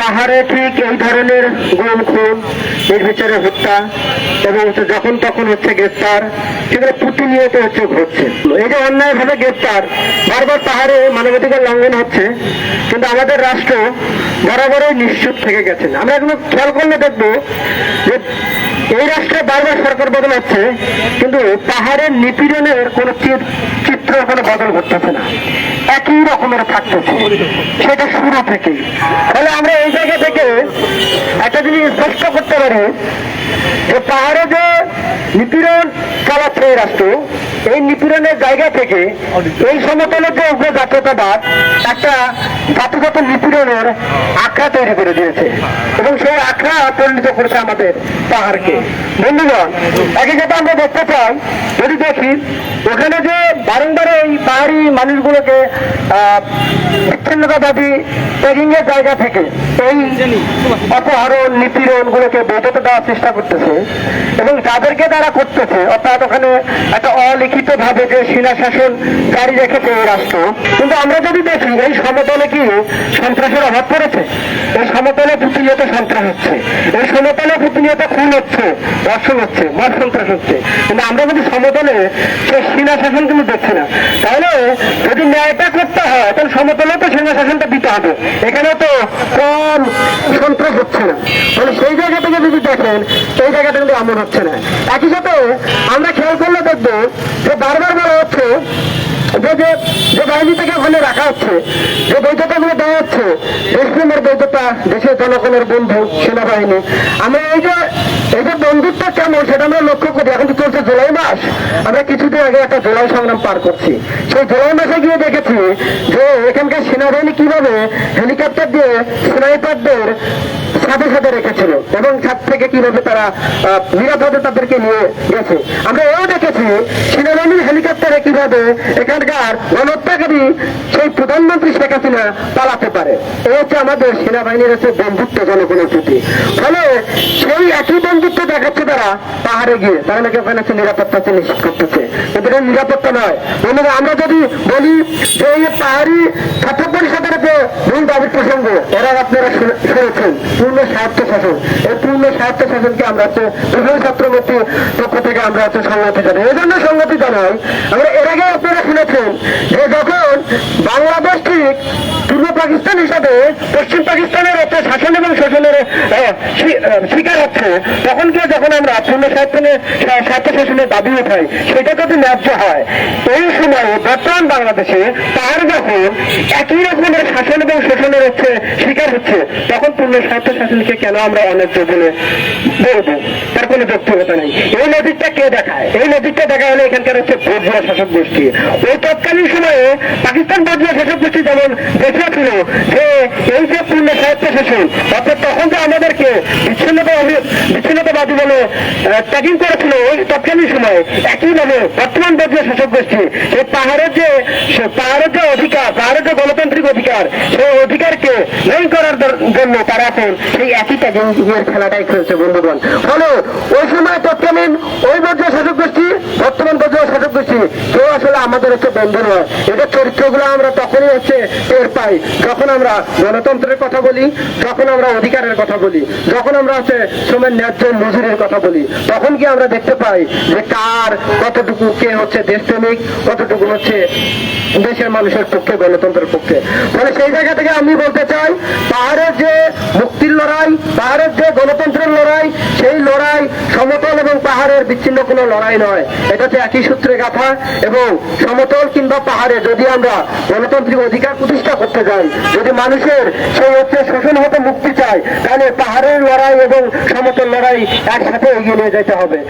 পাহাড়ে ঠিক এই ধরনের গুম খুন, নির্বিচারে হত্যা এবং যখন তখন হচ্ছে গ্রেপ্তার, সেগুলো প্রতিনিয়ত ঘটছে। এই যে অন্যায় ভাবে গ্রেপ্তার, বারবার পাহাড়ে মানবাধিকার লঙ্ঘন হচ্ছে, কিন্তু আমাদের রাষ্ট্র বরাবরই নিশ্চুপ থেকে গেছেন। আমরা এখন খেয়াল করলে দেখবো যে এই রাষ্ট্রে বারবার সরকার বদল হচ্ছে, কিন্তু পাহাড়ের নিপীড়নের কোন চিত্র কোনো বদল ঘটতেছে না, একই রকমের থাকতেছে সেটা শুরু থেকেই। তাহলে আমরা এই জায়গা থেকে একটা জিনিস স্পষ্ট করতে পারি যে পাহাড়ে যে নিপীড়ন চালাচ্ছে এই রাষ্ট্র, এই নিপীড়নের জায়গা থেকে এই সমতলের যে উগ্র জাতীয়তাবাদ একটা জাতিগত নিপীড়নের আখড়া তৈরি করে দিয়েছে এবং সেই আখড়া পরিণত করেছে আমাদের পাহাড়কে। বন্ধুগণ, একই কথা আমরা দেখতে চাই, যদি দেখি ওখানে যে বারংবার এই পাহাড়ি মানুষগুলোকে বিচ্ছিন্নতাবাদী ট্রেকিং এর জায়গা থেকে এই অপহরণ নিপীড়ন গুলোকে বৈধতা দেওয়ার চেষ্টা করতেছে এবং তাদেরকে তারা করতেছে, অর্থাৎ ওখানে একটা অলিখিত ভাবে যে সেনা শাসন জারি রেখেছে এই রাষ্ট্র। কিন্তু আমরা যদি দেখি এই সমতলে কি সন্ত্রাসের অভাব পড়েছে? এই সমতলে প্রতিনিয়ত সন্ত্রাস হচ্ছে, এই সমতলে প্রতিনিয়ত খুন হচ্ছে, ধর্ষণ হচ্ছে, মত সন্ত্রাস হচ্ছে, কিন্তু আমরা যদি সমতলে সেই সেনা শাসন কিন্তু দেখছি না। তাহলে যদি ন্যায়টা করতে হয় তাহলে সমতলে তো সেনা শাসনটা দিতে হবে, এখানে তো কম সন্ত্রাস হচ্ছে না। তাহলে সেই জায়গা থেকে যদি দেখেন সেই জায়গাটা কিন্তু এমন হচ্ছে না। একই সাথে আমরা খেয়াল করলে দেখবো যে বারবার বলা হচ্ছে যে বাহিনী থেকে ওখানে রাখা হচ্ছে, যে বৈধতা গুলো দেওয়া হচ্ছে, দেশপ্রেমের বৈধতা, দেশের জনগণের বন্ধু সেনাবাহিনী। আমরা এই যে বন্ধুত্ব কেমন সেটা আমরা লক্ষ্য করি। এখন তো চলছে জুলাই মাস, আমরা কিছুদিন আগে একটা জুলাই সংগ্রাম পার করছি। সেই জুলাই মাসে গিয়ে দেখেছি যে এখানকার সেনাবাহিনী কিভাবে হেলিকপ্টার দিয়ে স্নাইপারদের সাথে সাথে রেখেছিল এবং ছাদ থেকে কিভাবে তারা নিরাপদে তাদেরকে নিয়ে গেছে। আমরা এও দেখেছি সেনাবাহিনীর হেলিকপ্টারে কিভাবে এখানকার গণহত্যাকারী সেই প্রধানমন্ত্রী শেখ হাসিনা পালাতে পারে। এই হচ্ছে আমাদের সেনাবাহিনীর হচ্ছে বন্ধুত্ব জনগণের প্রতি। ফলে সেই একই বন্ধুত্ব দেখাচ্ছে তারা পাহাড়ে গিয়ে, তারা নাকি ওখানে হচ্ছে নিরাপত্তা নিশ্চিত করতেছে, কিন্তু এটা নিরাপত্তা নয়। বন্ধুরা, আমরা যদি বলি যে এই পাহাড়ি ছাত্র পরিষদের যে মূল দাবির প্রসঙ্গ, এরা আপনারা শুনেছেন পূর্ণ স্বায়ত্ত শাসন। এই পূর্ণ স্বায়ত্ত শাসনকে আমরা হচ্ছে বিভিন্ন ছাত্রমূর্তির পক্ষ থেকে আমরা হচ্ছে সংহতি জানাই। এই জন্য সংহতি জানাই, আমরা এর আগে আপনারা শুনেছেন যে যখন বাংলাদেশ ঠিক পূর্ব পাকিস্তান হিসাবে পশ্চিম পাকিস্তানের একটা শাসন এবং শোষণের শিকার হচ্ছে, তখন গিয়ে যখন আমরা পূর্ণ স্বায়ত্ত শাসনের দাবি উঠাই, সেটা যদি ন্যায্য হয়, এই সময়ে বর্তমান বাংলাদেশে তার যখন একই রকমের শাসন এবং শোষণের হচ্ছে শিকার হচ্ছে, তখন পূর্ণ স্বায়ত্ত শাসনকে কেন আমরা অন্যায্য বলে বলবো? তার কোনো যৌক্তিকতা নেই। এই নজিরটা কে দেখায়? এই নজিরটা দেখা হলে এখানকার হচ্ছে বর্জিয়া শাসক গোষ্ঠী। ওই তৎকালীন সময়ে পাকিস্তান বর্জিয়া শাসক গোষ্ঠী যেমন দেখেছিল যে এই যে পূর্ণ স্বায়ত্ত শাসন, অর্থাৎ তখন যে আমাদেরকে বিচ্ছিন্নতাবাদী বলে ট্যাগিং করেছিল ওই তৎকালীন সময়ে, একইভাবে বর্তমান বর্জিয়া শাসক গোষ্ঠী এই পাহাড়ের যে অধিকার, পাহাড়ের যে গণতান্ত্রিক অধিকার, সেই অধিকারকে নেই করার জন্য তারা এখন সেই একই ট্যাগিং খেলাটাই খেলছে বন্ধুগণ। ফলে ওই সময় তৎকালীন ওই বর্জিয়া শাসক গোষ্ঠী, বর্তমান বর্জিয়া শাসক গোষ্ঠী কেউ আসলে আমাদের হচ্ছে বন্ধু নয়। এদের চরিত্রগুলো আমরা তখনই হচ্ছে টের পাই যখন আমরা গণতন্ত্রের কথা বলি, যখন আমরা অধিকারের কথা বলি, যখন আমরা হচ্ছে শ্রমের ন্যায্য মজুরির কথা বলি, তখন কি আমরা দেখতে পাই যে কার কতটুকু কে হচ্ছে দেশপ্রেমিক, কতটুকু হচ্ছে দেশের মানুষের পক্ষে, গণতন্ত্রের পক্ষে। ফলে সেই জায়গা থেকে আমি বলতে চাই, পাহাড়ের যে মুক্তির লড়াই, পাহাড়ের যে গণতন্ত্রের লড়াই, সেই লড়াই সমতল এবং পাহাড়ের বিচ্ছিন্ন কোনো লড়াই নয়। এটা হচ্ছে একই সূত্রে গাথা। এবং সমতল কিংবা পাহাড়ে যদি আমরা গণতান্ত্রিক অধিকার প্রতিষ্ঠা করতে যাই, যদি মানুষের সেই হচ্ছে শোষণ হতে মুক্তি চাই, তাহলে পাহাড়ের লড়াই এবং সমতল লড়াই একসাথে এগিয়ে নিয়ে যেতে হবে।